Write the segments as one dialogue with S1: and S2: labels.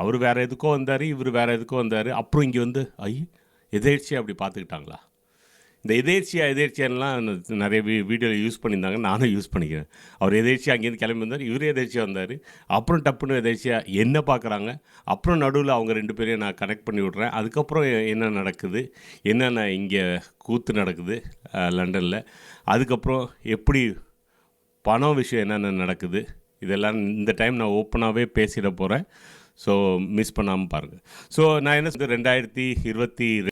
S1: அவர் வேறு எதுக்கோ வந்தார், இவர் வேறு எதுக்கோ வந்தார். அப்புறம் இங்கே வந்து எதேர்ச்சியாக அப்படி பார்த்துக்கிட்டாங்களா? இந்த எதேர்ச்சியான்லாம் நிறைய வீடியோவில் யூஸ் பண்ணியிருந்தாங்க, நானும் யூஸ் பண்ணிக்கிறேன். அவர் எதேர்ச்சியாக அங்கேருந்து கிளம்பி வந்தார், இவரே எதேர்ச்சியாக வந்தார். அப்புறம் டப்புன்னு எதேர்ச்சியாக என்ன பார்க்குறாங்க. அப்புறம் நடுவில் அவங்க 2 பேரையும் நான் கனெக்ட் பண்ணி விட்றேன். அதுக்கப்புறம் என்ன நடக்குது, என்னென்ன இங்கே கூத்து நடக்குது லண்டனில், அதுக்கப்புறம் எப்படி பணம் விஷயம் என்னென்ன நடக்குது, இதெல்லாம் இந்த டைம் நான் ஓப்பனாகவே பேசிட போகிறேன். ஸோ மிஸ் பண்ணாமல் பாருங்கள். ஸோ நான் என்ன சொல்கிறேன், 2022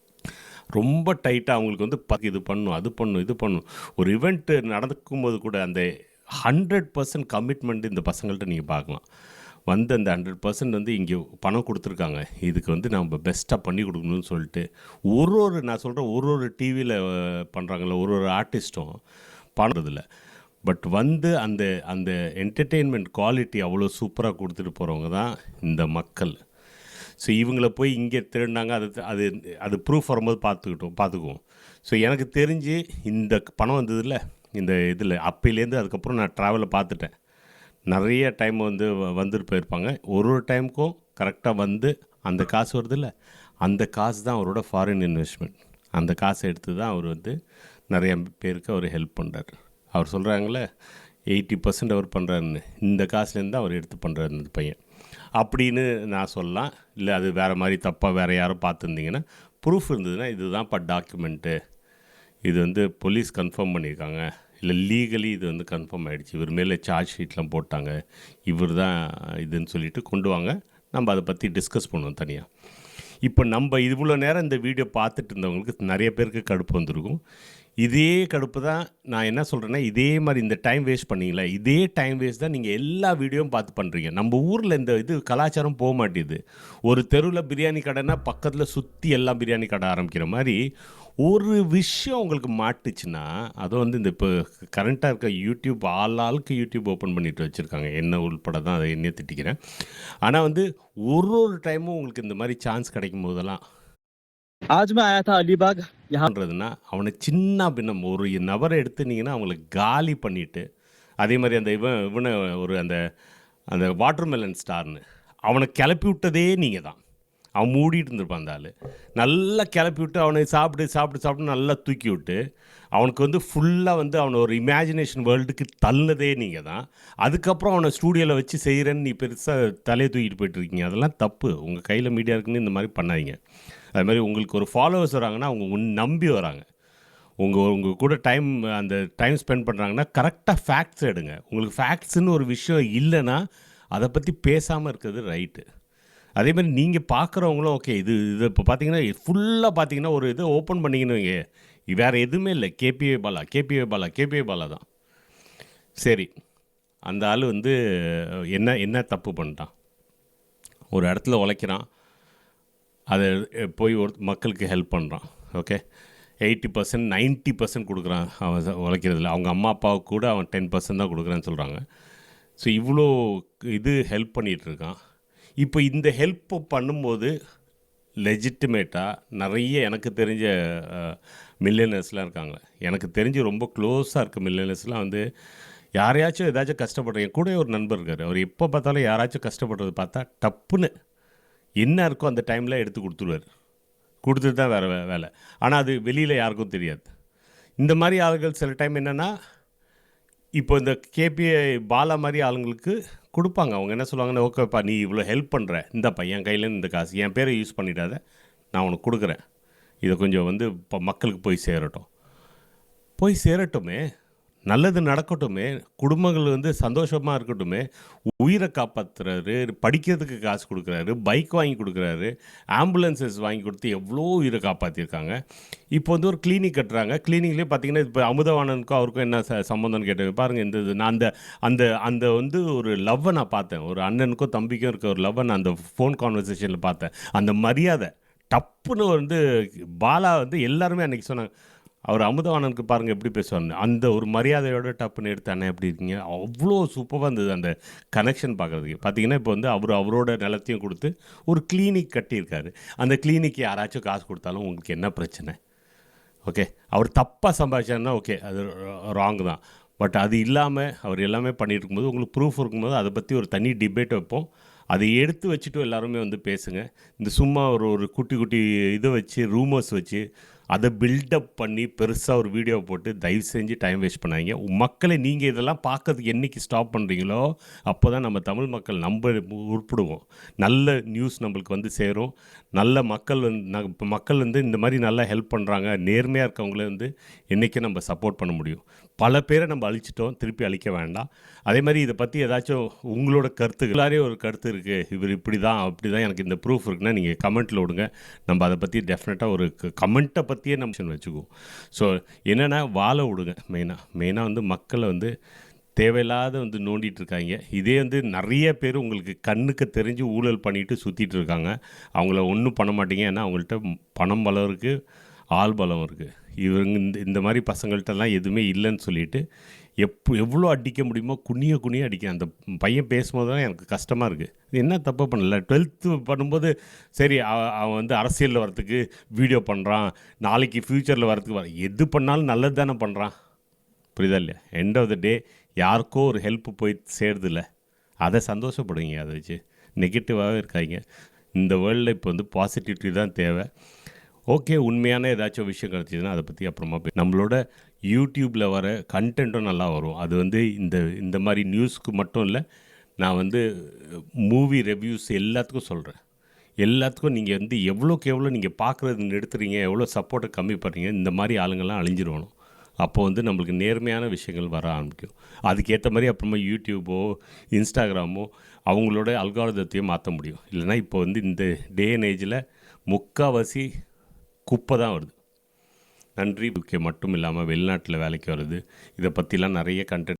S1: ரொம்ப டைட்டாக அவங்களுக்கு வந்து இது பண்ணணும், அது பண்ணணும், இது பண்ணணும். ஒரு ஈவெண்ட்டு நடக்கும்போது கூட அந்த 100% கமிட்மெண்ட் இந்த பசங்கள்கிட்ட நீங்கள் பார்க்கலாம். வந்து அந்த 100% வந்து இங்கே பணம் கொடுத்துருக்காங்க, இதுக்கு வந்து நம்ம பெஸ்ட்டாக பண்ணி கொடுக்கணும்னு சொல்லிட்டு நான் சொல்கிறேன், ஒரு டிவியில் பண்ணுறாங்கல்ல, ஒரு ஆர்டிஸ்ட்டும் பண்ணுறதில்ல. பட் வந்து அந்த அந்த என்டர்டெயின்மெண்ட் குவாலிட்டி அவ்வளோ சூப்பராக கொடுத்துட்டு போகிறவங்க தான் இந்த மக்கள். ஸோ இவங்கள போய் இங்கே திருடினாங்க, அது அது ப்ரூஃப் வரும்போது பார்த்துக்குவோம். ஸோ எனக்கு தெரிஞ்சு இந்த பணம் வந்ததில்ல, இந்த இதில் அப்பையிலேருந்து அதுக்கப்புறம் நான் ட்ராவலில் பார்த்துட்டேன். நிறைய டைம் வந்து வந்துட்டு போயிருப்பாங்க. ஒரு டைமுக்கும் கரெக்டாக வந்து அந்த காசு வருதில்ல, அந்த காசு தான் அவரோட ஃபாரின் இன்வெஸ்ட்மெண்ட். அந்த காசை எடுத்து தான் அவர் வந்து நிறைய பேருக்கு அவர் ஹெல்ப் பண்ணுறாரு. அவர் சொல்கிறாங்களே 80% அவர் பண்ணுறாருன்னு, இந்த காசுலேருந்து தான் அவர் எடுத்து பண்ணுறாரு இந்த பையன் அப்படின்னு நான் சொல்லலாம். இல்லை அது வேறு மாதிரி தப்பாக வேறு யாரும் பார்த்துருந்தீங்கன்னா, ப்ரூஃப் இருந்ததுன்னா இதுதான்ப்பா டாக்குமெண்ட்டு, இது வந்து போலீஸ் கன்ஃபார்ம் பண்ணியிருக்காங்க, இல்லை லீகலி இது வந்து கன்ஃபார்ம் ஆகிடுச்சு, இவர் மேலே சார்ஜ் ஷீட்லாம் போட்டாங்க, இவர் தான் இதுன்னு சொல்லிட்டு கொண்டு வாங்க, நம்ம அதை பற்றி டிஸ்கஸ் பண்ணுவோம் தனியாக. இப்போ நம்ம இவ்வளோ நேரம் இந்த வீடியோ பார்த்துட்டு இருந்தவங்களுக்கு நிறைய பேருக்கு கடுப்பு வந்திருக்கும். இதே கடுப்பு தான் நான் என்ன சொல்கிறேன்னா, இதே மாதிரி இந்த டைம் வேஸ்ட் பண்ணிங்களே, இதே டைம் வேஸ்ட் தான் நீங்கள் எல்லா வீடியோவும் பார்த்து பண்ணுறீங்க. நம்ம ஊரில் இந்த இது கலாச்சாரம் போக மாட்டேது. ஒரு தெருவில் பிரியாணி கடைனா பக்கத்தில் சுற்றி எல்லாம் பிரியாணி கடை ஆரம்பிக்கிற மாதிரி ஒரு விஷயம் உங்களுக்கு மாட்டுச்சுன்னா, அதை வந்து இந்த இப்போ கரண்ட்டாக இருக்க யூடியூப் ஆளுக்கு யூடியூப் ஓப்பன் பண்ணிட்டு வச்சுருக்காங்க, என்ன உள்பட தான் அதை என்னையே திட்டிக்கிறேன். ஆனால் வந்து ஒரு டைமும் உங்களுக்கு இந்த மாதிரி சான்ஸ் கிடைக்கும் போதெல்லாம்
S2: आज मैं आया था अलीबाग
S1: யான்றதுன்னா, அவனை சின்ன பின்னம் ஒரு நபரை எடுத்துனீங்கன்னா அவங்கள காலி பண்ணிவிட்டு, அதே மாதிரி அந்த இவனை அந்த அந்த வாட்டர்மெலன் ஸ்டார்னு அவனை கிளப்பி விட்டதே நீங்கள் தான். அவன் மூடிட்டு இருந்திருப்பான் அந்த ஆள். நல்லா கிளப்பி விட்டு அவனை சாப்பிட்டு நல்லா தூக்கி விட்டு அவனுக்கு வந்து ஃபுல்லாக வந்து அவனை ஒரு இமேஜினேஷன் வேர்ல்டுக்கு தள்ளினதே நீங்கள் தான். அதுக்கப்புறம் அவனை ஸ்டூடியோவில் வச்சு செய்கிறேன்னு நீ பெருசாக தலையை தூக்கிட்டு போய்ட்டுருக்கீங்க. அதெல்லாம் தப்பு. உங்கள் கையில் மீடியா இருக்குன்னு இந்த மாதிரி பண்ணாதீங்க. அது மாதிரி உங்களுக்கு ஒரு ஃபாலோவர்ஸ் வராங்கன்னா அவங்க நம்பி வராங்க. உங்கள் கூட அந்த டைம் ஸ்பெண்ட் பண்ணுறாங்கன்னா கரெக்டாக ஃபேக்ட்ஸ் எடுங்க. உங்களுக்கு ஃபேக்ட்ஸுன்னு ஒரு விஷயம் இல்லைன்னா அதை பற்றி பேசாமல் இருக்கிறது ரைட்டு. அதே மாதிரி நீங்கள் பார்க்குறவங்களும் ஓகே, இது இப்போ பார்த்தீங்கன்னா ஃபுல்லாக பார்த்தீங்கன்னா ஒரு இது ஓப்பன் பண்ணிங்கன்னு வைங்க, வேறு எதுவுமே இல்லை, கேபிஏ பாலா தான். சரி, அந்த ஆள் வந்து என்ன தப்பு பண்ணிட்டான்? ஒரு இடத்துல உழைக்கிறான், அதை போய் மக்களுக்கு ஹெல்ப் பண்ணுறான். ஓகே, 80% 90% கொடுக்குறான் அவன் உழைக்கிறதுல. அவங்க அம்மா அப்பாவுக்கு கூட அவன் 10% தான் கொடுக்குறான்னு சொல்கிறாங்க. ஸோ இவ்வளோ இது ஹெல்ப் பண்ணிகிட்ருக்கான். இப்போ இந்த ஹெல்ப் பண்ணும்போது லெஜிட்டிமேட்டாக நிறைய எனக்கு தெரிஞ்ச மில்லியனர்ஸ்லாம் இருக்காங்க. எனக்கு தெரிஞ்சு ரொம்ப க்ளோஸாக இருக்க மில்லியனர்ஸ்லாம் வந்து யாரையாச்சும் ஏதாச்சும் கஷ்டப்படுறேன். என் கூட ஒரு நண்பர் இருக்கார். அவர் எப்போ பார்த்தாலும் யாராச்சும் கஷ்டப்படுறது பார்த்தா டப்புன்னு என்ன இருக்கோ அந்த டைமில் எடுத்து கொடுத்துருவார். கொடுத்துட்டு தான் வேறு வேலை. ஆனால் அது வெளியில் யாருக்கும் தெரியாது. இந்த மாதிரி ஆளுகள் சில டைம் என்னென்னா, இப்போ இந்த கேபிஏ பாலா மாதிரி ஆளுங்களுக்கு கொடுப்பாங்க. அவங்க என்ன சொல்லுவாங்கன்னா, ஓகேப்பா நீ இவ்வளோ ஹெல்ப் பண்ணுற, இந்தப்பா என் கையிலேருந்து இந்த காசு என் பேரை யூஸ் பண்ணிடாத, நான் உனக்கு கொடுக்குறேன், இதை கொஞ்சம் வந்து இப்போ மக்களுக்கு போய் சேரட்டுமே, நல்லது நடக்கட்டுமே, குடும்பங்கள் வந்து சந்தோஷமாக இருக்கட்டுமே. உயிரை காப்பாற்றுறாரு, படிக்கிறதுக்கு காசு கொடுக்குறாரு, பைக் வாங்கி கொடுக்குறாரு, ஆம்புலன்சஸ் வாங்கி கொடுத்து எவ்வளோ உயிரை காப்பாற்றிருக்காங்க. இப்போ வந்து ஒரு கிளினிக் கட்டுறாங்க. கிளினிக்லேயே பார்த்தீங்கன்னா இப்போ அமுதவாணனுக்கும் அவருக்கும் என்ன சம்மந்தம்னு கேட்டது பாருங்கள். இந்த நான் அந்த அந்த வந்து ஒரு லவ்வை நான் பார்த்தேன். ஒரு அண்ணனுக்கும் தம்பிக்கும் இருக்க ஒரு லவ்வை நான் அந்த ஃபோன் கான்வர்சேஷனில் பார்த்தேன். அந்த மரியாதை டப்புன்னு வந்து பாலா வந்து எல்லாருமே அன்றைக்கி சொன்னாங்க, அவர் அமுதவாணனுக்கு பாருங்கள் எப்படி பேசுவாங்க, அந்த ஒரு மரியாதையோட டப்புன்னு எடுத்து அண்ணன் எப்படி இருக்கீங்க, அவ்வளோ சூப்பராக இருந்தது அந்த கனெக்ஷன் பார்க்குறதுக்கு. பார்த்தீங்கன்னா இப்போ வந்து அவரோட நிலத்தையும் கொடுத்து ஒரு கிளினிக் கட்டியிருக்காரு. அந்த கிளினிக்கு யாராச்சும் காசு கொடுத்தாலும் உங்களுக்கு என்ன பிரச்சனை? ஓகே, அவர் தப்பாக சம்பாதிச்சாருன்னா ஓகே, அது ராங் தான். பட் அது இல்லாமல் அவர் எல்லாமே பண்ணிட்டு இருக்கும்போது உங்களுக்கு ப்ரூஃப் இருக்கும்போது அதை பற்றி ஒரு தனி டிபேட் வைப்போம். அதை எடுத்து வச்சுட்டு எல்லாருமே வந்து பேசுங்க. இந்த சும்மா ஒரு ஒரு குட்டி குட்டி இதை வச்சு ரூமர்ஸ் வச்சு அதை பில்டப் பண்ணி பெருசாக ஒரு வீடியோ போட்டு தயவு செஞ்சு டைம் வேஸ்ட் பண்ணாதீங்க. மக்களை நீங்கள் இதெல்லாம் பார்க்கறதுக்கு என்னைக்கு ஸ்டாப் பண்ணுறீங்களோ அப்போ தான் நம்ம தமிழ் மக்கள் உருப்பிடுவோம். நல்ல நியூஸ் நம்மளுக்கு வந்து சேரும். நல்ல மக்கள் இப்போ மக்கள் வந்து இந்த மாதிரி நல்லா ஹெல்ப் பண்ணுறாங்க, நேர்மையாக இருக்கவங்களே வந்து என்றைக்கும் நம்ம சப்போர்ட் பண்ண முடியும். பல பேரை நம்ம அழிச்சிட்டோம், திருப்பி அழிக்க வேண்டாம். அதே மாதிரி இதை பற்றி ஏதாச்சும் உங்களோட கருத்துக்கள், எல்லாரே ஒரு கருத்து இருக்குது, இவர் இப்படி தான் அப்படி தான் எனக்கு இந்த ப்ரூஃப் இருக்குன்னா நீங்கள் கமெண்ட்டில் விடுங்க. நம்ம அதை பற்றி டெஃபினட்டாக ஒரு கமெண்ட்டை பற்றியே நம்ம வச்சுக்குவோம். ஸோ என்னென்னா வாழ விடுங்க. மெயினாக வந்து மக்களை வந்து தேவையில்லாத வந்து நோண்டிகிட்டு இருக்காங்க. இதே வந்து நிறைய பேர் உங்களுக்கு கண்ணுக்கு தெரிஞ்சு ஊழல் பண்ணிட்டு சுற்றிட்டு இருக்காங்க. அவங்கள ஒன்றும் பண்ண மாட்டீங்க. ஏன்னா அவங்கள்ட்ட பணம் பலம் இருக்குது, ஆள் பலம் இருக்குது. இவங்க இந்த மாதிரி பசங்கள்ட்டெல்லாம் எதுவுமே இல்லைன்னு சொல்லிட்டு எவ்வளோ அடிக்க முடியுமோ குனிய அடிக்க. அந்த பையன் பேசும்போது தான் எனக்கு கஷ்டமாக இருக்குது. என்ன தப்பு பண்ணல, 12th பண்ணும்போது சரி அவன் வந்து அரசியலில் வரத்துக்கு வீடியோ பண்ணுறான், நாளைக்கு ஃப்யூச்சரில் வரத்துக்கு எது பண்ணாலும் நல்லது தானே பண்ணுறான். புரியுதா இல்லையா? எண்ட் ஆஃப் த டே யாருக்கோ ஒரு ஹெல்ப் போய் சேருதில்ல, அதை சந்தோஷப்படுவீங்க. அதை வச்சு நெகட்டிவாகவே இருக்காங்க. இந்த வேர்ல்டில் இப்போ வந்து பாசிட்டிவிட்டி தான் தேவை. ஓகே, உண்மையான ஏதாச்சும் விஷயம் கிடச்சிதுன்னா அதை பற்றி அப்புறமா நம்மளோட யூடியூப்பில் வர கண்டென்ட்டும் நல்லா வரும். அது வந்து இந்த மாதிரி நியூஸ்க்கு மட்டும் இல்லை, நான் வந்து மூவி ரிவ்யூஸ் எல்லாத்துக்கும் சொல்கிறேன். எல்லாத்துக்கும் நீங்கள் வந்து எவ்வளோக்கு எவ்வளோ நீங்கள் பார்க்குறது நிறுத்துறீங்க, எவ்வளோ சப்போர்ட்டை கம்மி பண்ணுறீங்க, இந்த மாதிரி ஆளுங்கள்லாம் அழிஞ்சிடணும். அப்போ வந்து நம்மளுக்கு நேர்மையான விஷயங்கள் வர ஆரம்பிக்கும். அதுக்கேற்ற மாதிரி அப்புறமா யூடியூபோ இன்ஸ்டாகிராமோ அவங்களோட அல்காரிதத்தையும் மாற்ற முடியும். இல்லைனா இப்போ வந்து இந்த டே அண்ட் ஏஜில் முக்கால்வாசி குப்பை தான் வருது. நன்றி. மட்டும் இல்லாமல் வெளிநாட்டில் வேலைக்கு வருது. இதை பற்றிலாம் நிறைய கண்டென்ட்